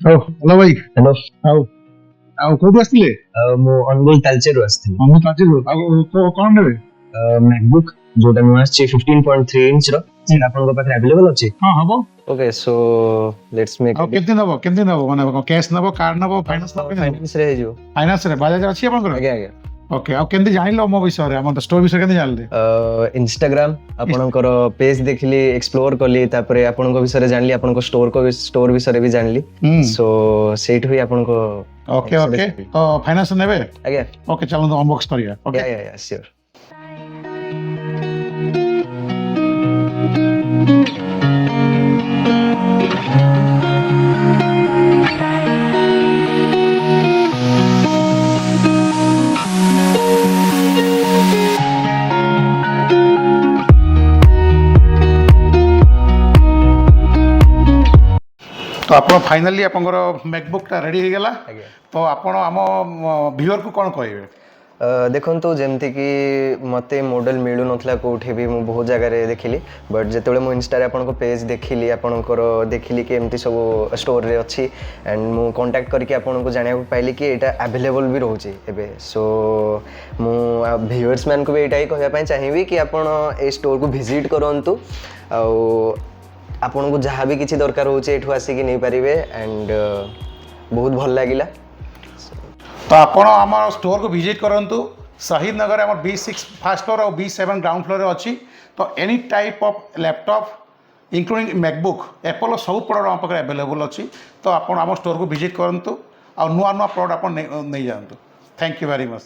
Hello भाई। Hello. ଆଉ ଆଉ କୋଉଠୁ ଆସିଥିଲେ? ମୁଁ ଅନୁଗୁଳ ତାଲଚେରରୁ ଆସିଥିଲି। ମୁଁ ତାଜିରୁ। ଆଉ କଣ ନେବେ? ମ୍ୟାକବୁକ୍ ଯୋଉଟା ନୂଆ ଆସିଛି 15.3 ଇଞ୍ଚର ସେଟା ଆପଣଙ୍କ ପାଖରେ ଆଭେଲେବଲ ଅଛି? ହଁ ହବ। ଓକେ, ସୋ ଲେଟ୍ସ ମେକ୍ ଆଉ କେମିତି ନବ ମାନେ କ୍ୟାଶ ନବ, କାର୍ଡ ନବ, ଫାଇନାନ୍ସ ନବ? ଫାଇନାନ୍ସ ରେ ହେଇଯିବ। ଫାଇନାନ୍ସ ରେ ବାଜାଜ ଅଛି ଆପଣଙ୍କର? ଆଜ୍ଞା ଆଜ୍ଞା। ଓକେ, ଆଉ କେମିତି ଜାଣିଲ ମୋ ବିଷୟରେ, ଆମ ଷ୍ଟୋର ବିଷୟରେ କେମିତି ଜାଣିଲେ? ଇନଷ୍ଟାଗ୍ରାମ ଆପଣଙ୍କର ପେଜ ଦେଖିଲି, ଏକ୍ସପ୍ଲୋର କଲି, ତାପରେ ଆପଣଙ୍କ ବିଷୟରେ ଜାଣିଲି, ଆପଣଙ୍କ ଷ୍ଟୋର ବିଷୟରେ ବି ଜାଣିଲି। ସୋ ସେଇଠୁ ହିଁ ଆପଣଙ୍କ ଓକେ ଓକେ, ତ ଫାଇନାନ୍ସ ନେବେ? ଆଜ୍ଞା। ଓକେ, ଚାଲନ୍ତୁ ଅନବକ୍ସ କରିବା। ଓକେ ୟା ୟା ସିଓର। तो आप फाइनाली आपंकर मैकबुकटा रेडी हो गला। तो आपण आम व्यूअर को कौन कहे? देखो जमती कि मत मॉडल मिलू ना कौटे भी मुझे बहुत जगह देखिली, बट जो मुझे इंस्टा आपन पेज देखिली, आपणकर देखिली कि एमती सब स्टोर रे अच्छी एंड मु कांटेक्ट करके आपन को जाना पाइली कि यहाँ अवेलेबल भी रोचे एबे। सो मु व्यूअर्स मान को भी यहाँ कहवाई चाहिए कि आपड़ ए स्टोर को विजिट करूँ, आपन को जहाँ भी किसी दरकार होचे एठू आसिक नहीं पारे एंड बहुत भल लगिला। तो आपण आम स्टोर को विजिट करूँ। शहीद नगर आम B6 फर्स्ट फ्लोर और B7 ग्राउंड फ्लोर अच्छी। तो any type of laptop including MacBook Apple सब प्रोडक्ट आम पाखे अवेलेबल अच्छी। तो आप आम स्टोर को विजिट करूँ, आ नुआ नुआ प्रोडक्ट आप नहीं जातु। Thank you very much.